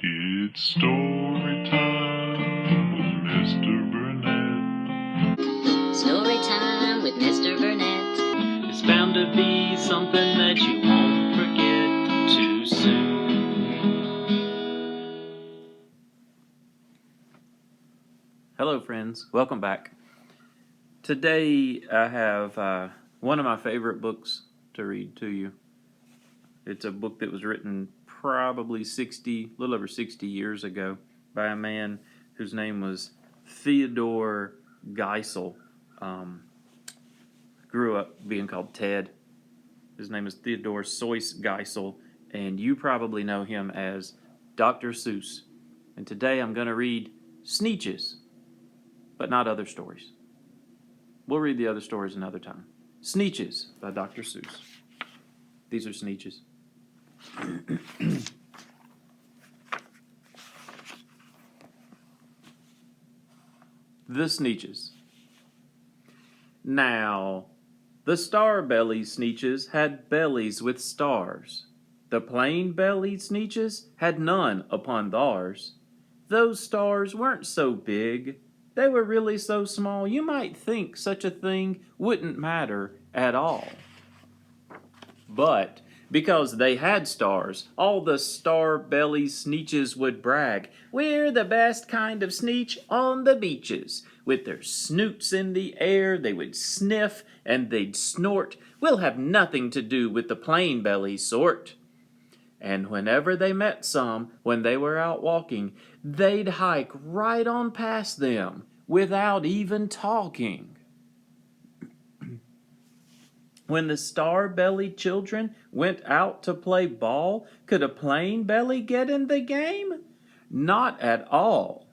It's story time with Mr. Burnett. Story time with Mr. Burnett. It's bound to be something that you won't forget too soon. Hello, friends. Welcome back. Today I have one of my favorite books to read to you. It's a book that was written probably a little over 60 years ago by a man whose name was Theodore Geisel. Grew up being called Ted. His name is Theodore Seuss Geisel, and you probably know him as Dr. Seuss. And today I'm going to read Sneetches, but not other stories. We'll read the other stories another time. Sneetches by Dr. Seuss. These are Sneetches. The Sneetches. Now, the star-bellied Sneetches had bellies with stars. The plain-bellied Sneetches had none upon theirs. Those stars weren't so big. They were really so small you might think such a thing wouldn't matter at all. But because they had stars, all the star-bellied Sneetches would brag, "We're the best kind of Sneetch on the beaches." With their snoots in the air, they would sniff and they'd snort. "We'll have nothing to do with the plain-belly sort." And whenever they met some, when they were out walking, they'd hike right on past them without even talking. When the star-bellied children went out to play ball, could a plain belly get in the game? Not at all.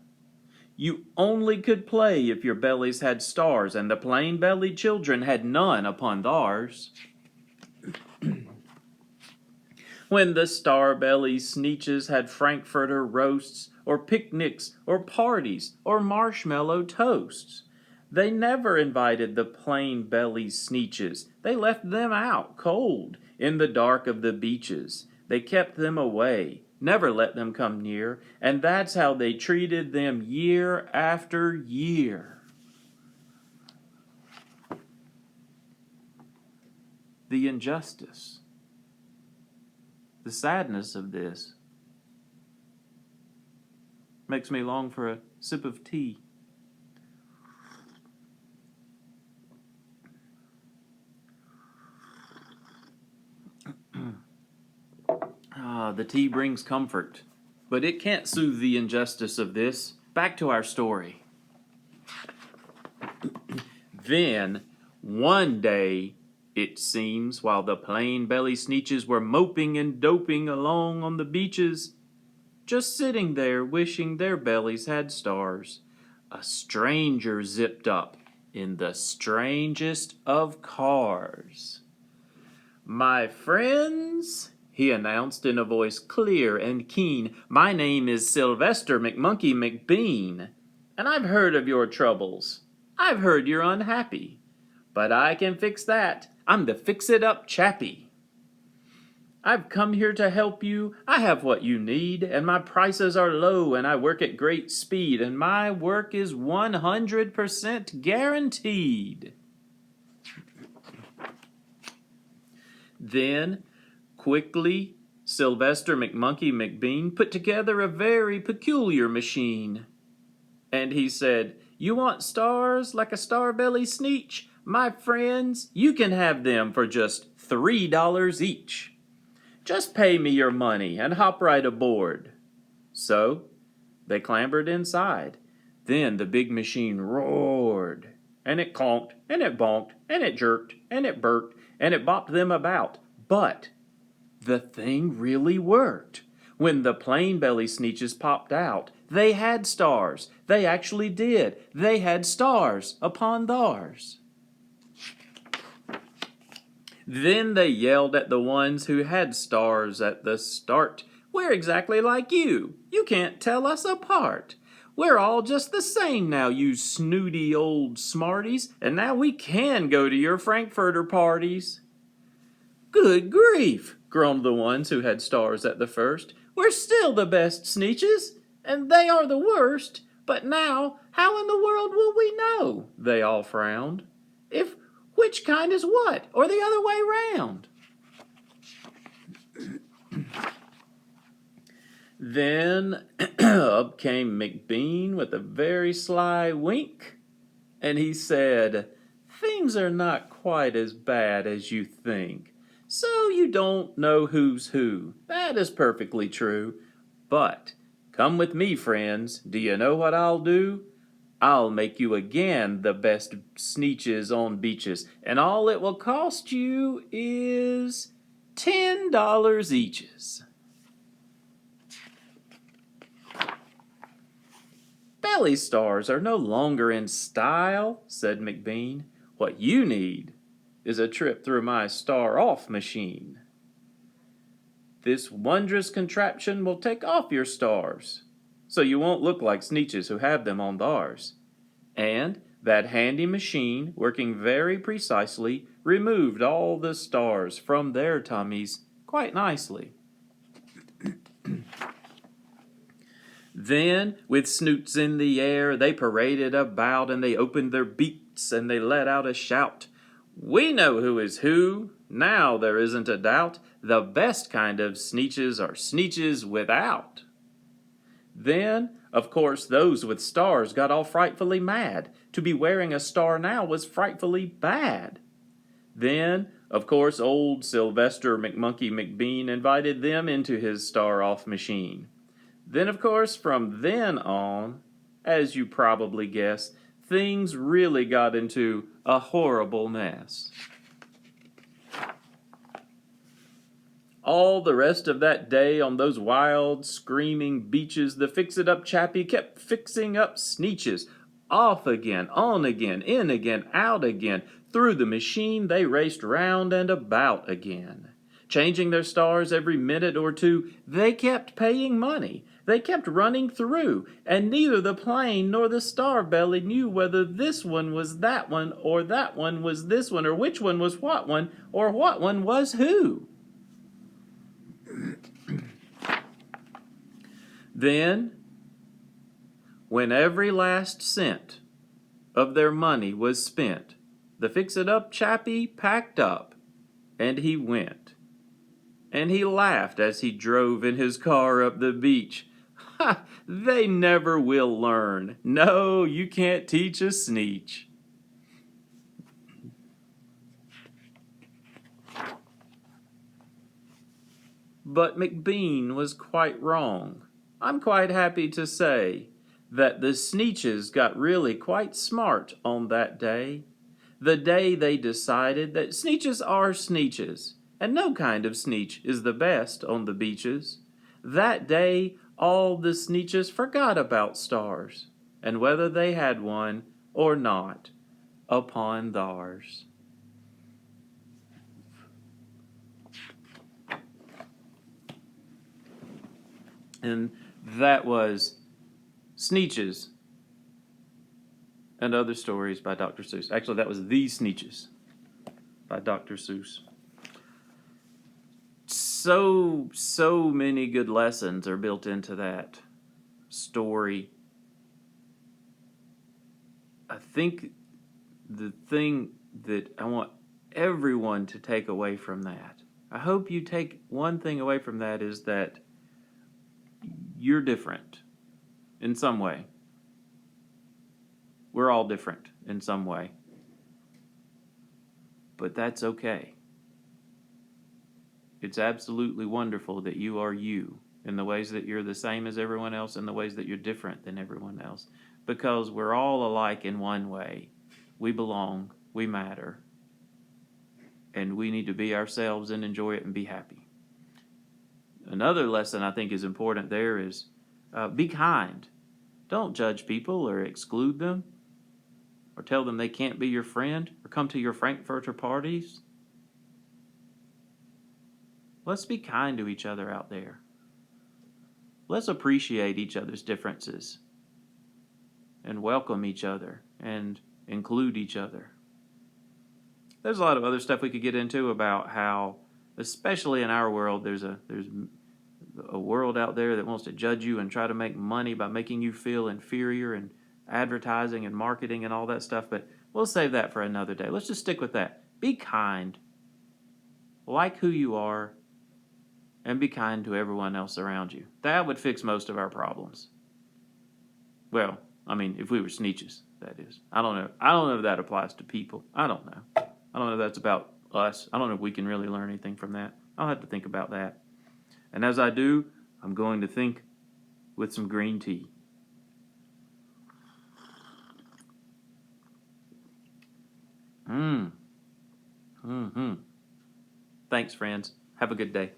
You only could play if your bellies had stars, and the plain-bellied children had none upon theirs. When the star-bellied Sneetches had frankfurter roasts, or picnics, or parties, or marshmallow toasts, they never invited the plain-bellied Sneetches. They left them out cold in the dark of the beaches. They kept them away, never let them come near, and that's how they treated them year after year. The injustice, the sadness of this makes me long for a sip of tea. The tea brings comfort, but it can't soothe the injustice of this. Back to our story. Then, one day, it seems, while the plain-bellied Sneetches were moping and doping along on the beaches, just sitting there wishing their bellies had stars, a stranger zipped up in the strangest of cars. "My friends," he announced in a voice clear and keen, "my name is Sylvester McMonkey McBean, and I've heard of your troubles. I've heard you're unhappy, but I can fix that. I'm the fix-it-up chappie. I've come here to help you. I have what you need, and my prices are low, and I work at great speed, and my work is 100% guaranteed." Then, quickly, Sylvester McMonkey McBean put together a very peculiar machine. And he said, "You want stars like a star-bellied Sneetch? My friends, you can have them for just $3 each. Just pay me your money and hop right aboard." So, they clambered inside. Then the big machine roared, and it conked, and it bonked, and it jerked, and it burked, and it bopped them about. But the thing really worked. When the plain-bellied Sneetches popped out, they had stars. They actually did. They had stars upon theirs. Then they yelled at the ones who had stars at the start, "We're exactly like you. You can't tell us apart. We're all just the same now, you snooty old smarties, and now we can go to your frankfurter parties." "Good grief," groaned the ones who had stars at the first. We're still the best Sneetches, and they are the worst. But now, how in the world will we know? They all frowned. If which kind is what, or the other way round? Then up came McBean with a very sly wink, and he said, "Things are not quite as bad as you think. So you don't know who's who. That is perfectly true. But come with me, friends. Do you know what I'll do? I'll make you again the best Sneetches on beaches, and all it will cost you is $10 eaches." "Belly stars are no longer in style," said McBean. "What you need is a trip through my star-off machine. This wondrous contraption will take off your stars, so you won't look like Sneetches who have them on theirs. And that handy machine, working very precisely, removed all the stars from their tummies quite nicely." Then, with snoots in the air, they paraded about, and they opened their beaks, and they let out a shout. "We know who is who, now there isn't a doubt. The best kind of Sneetches are Sneetches without." Then, of course, those with stars got all frightfully mad. To be wearing a star now was frightfully bad. Then, of course, old Sylvester McMonkey McBean invited them into his star-off machine. Then, of course, from then on, as you probably guess, things really got into a horrible mess. All the rest of that day on those wild, screaming beaches, the fix-it-up chappie kept fixing up Sneetches. Off again, on again, in again, out again. Through the machine they raced round and about again. Changing their stars every minute or two, they kept paying money. They kept running through, and neither the plane nor the star belly knew whether this one was that one, or that one was this one, or which one was what one, or what one was who. Then, when every last cent of their money was spent, the fix-it-up chappie packed up, and he went. And he laughed as he drove in his car up the beach. "Ha! They never will learn. No, you can't teach a Sneetch." But McBean was quite wrong. I'm quite happy to say that the Sneetches got really quite smart on that day. The day they decided that Sneetches are Sneetches, and no kind of Sneetch is the best on the beaches. That day, all the Sneetches forgot about stars, and whether they had one or not upon theirs. And that was Sneetches and Other Stories by Dr. Seuss. Actually, that was The Sneetches by Dr. Seuss. So many good lessons are built into that story. I think the thing that I want everyone to take away from that, I hope you take one thing away from that, is that you're different in some way. We're all different in some way. But that's okay. It's absolutely wonderful that you are you, in the ways that you're the same as everyone else, and the ways that you're different than everyone else. Because we're all alike in one way. We belong, we matter, and we need to be ourselves and enjoy it and be happy. Another lesson I think is important there is be kind. Don't judge people or exclude them, or tell them they can't be your friend, or come to your Frankfurter parties. Let's be kind to each other out there. Let's appreciate each other's differences and welcome each other and include each other. There's a lot of other stuff we could get into about how, especially in our world, there's a world out there that wants to judge you and try to make money by making you feel inferior and advertising and marketing and all that stuff. But we'll save that for another day. Let's just stick with that. Be kind. Like who you are. And be kind to everyone else around you. That would fix most of our problems. Well, I mean, if we were Sneetches, that is. I don't know. I don't know if that applies to people. I don't know. I don't know if that's about us. I don't know if we can really learn anything from that. I'll have to think about that. And as I do, I'm going to think with some green tea. Mm-hmm. Thanks, friends. Have a good day.